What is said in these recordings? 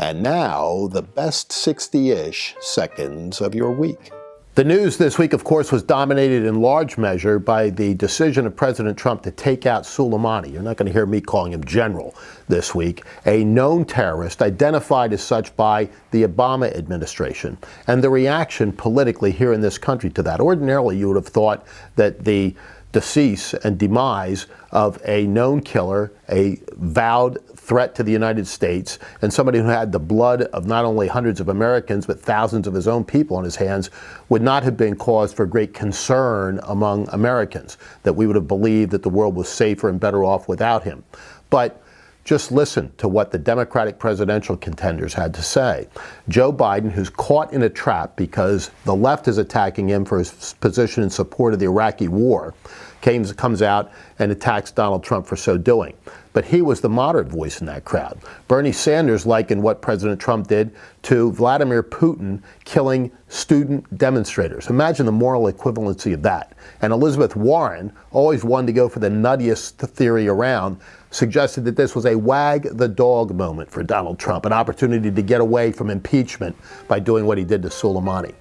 And now, the best 60-ish seconds of your week. The news this week, of course, was dominated in large measure by the decision of President Trump to take out Soleimani. You're not going to hear me calling him general this week. A known terrorist identified as such by the Obama administration. And the reaction politically here in this country to that. Ordinarily, you would have thought that the decease and demise of a known killer, a vowed threat to the United States, and somebody who had the blood of not only hundreds of Americans, but thousands of his own people on his hands, would not have been cause for great concern among Americans, that we would have believed that the world was safer and better off without him. But just listen to what the Democratic presidential contenders had to say. Joe Biden, who's caught in a trap because the left is attacking him for his position in support of the Iraqi war, comes out and attacks Donald Trump for so doing. But he was the moderate voice in that crowd. Bernie Sanders likened what President Trump did to Vladimir Putin killing student demonstrators. Imagine the moral equivalency of that. And Elizabeth Warren, always one to go for the nuttiest theory around, suggested that this was a wag the dog moment for Donald Trump, an opportunity to get away from impeachment by doing what he did to Soleimani.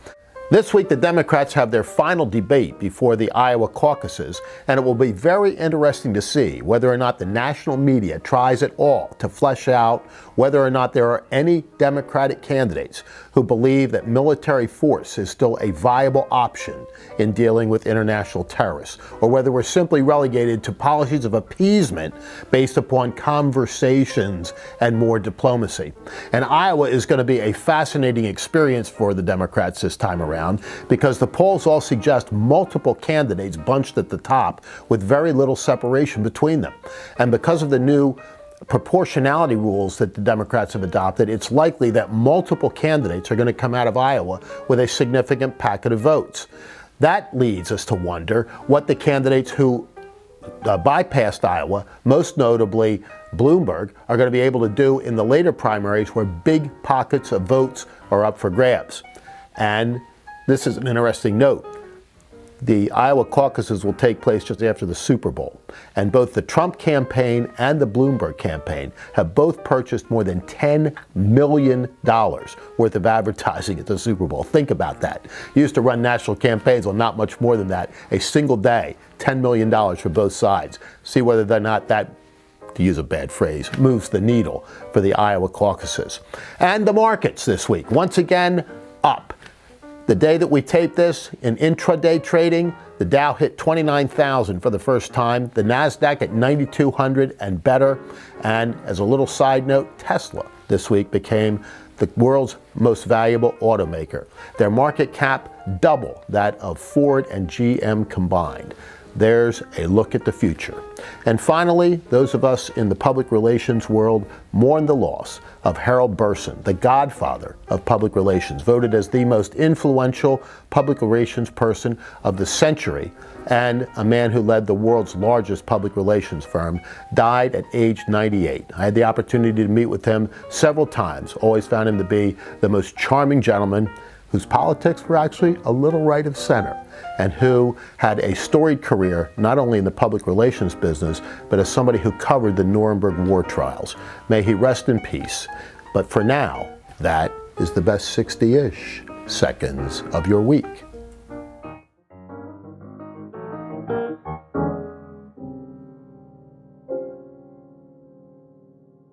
This week, the Democrats have their final debate before the Iowa caucuses, and it will be very interesting to see whether or not the national media tries at all to flesh out whether or not there are any Democratic candidates who believe that military force is still a viable option in dealing with international terrorists, or whether we're simply relegated to policies of appeasement based upon conversations and more diplomacy. And Iowa is going to be a fascinating experience for the Democrats this time around, because the polls all suggest multiple candidates bunched at the top with very little separation between them. And because of the new proportionality rules that the Democrats have adopted, it's likely that multiple candidates are going to come out of Iowa with a significant packet of votes. That leads us to wonder what the candidates who bypassed Iowa, most notably Bloomberg, are going to be able to do in the later primaries where big pockets of votes are up for grabs. And this is an interesting note. The Iowa caucuses will take place just after the Super Bowl. And both the Trump campaign and the Bloomberg campaign have both purchased more than $10 million worth of advertising at the Super Bowl. Think about that. You used to run national campaigns on not much more than that. A single day, $10 million for both sides. See whether or not that, to use a bad phrase, moves the needle for the Iowa caucuses. And the markets this week, once again, up. The day that we tape this, in intraday trading, the Dow hit 29,000 for the first time, the NASDAQ at 9,200 and better. And as a little side note, Tesla this week became the world's most valuable automaker. Their market cap double that of Ford and GM combined. There's a look at the future. And finally, those of us in the public relations world mourn the loss of Harold Burson, the godfather of public relations, voted as the most influential public relations person of the century, and a man who led the world's largest public relations firm, died at age 98. I had the opportunity to meet with him several times, always found him to be the most charming gentleman whose politics were actually a little right of center, and who had a storied career not only in the public relations business, but as somebody who covered the Nuremberg war trials. May he rest in peace. But for now, that is the best 60-ish seconds of your week.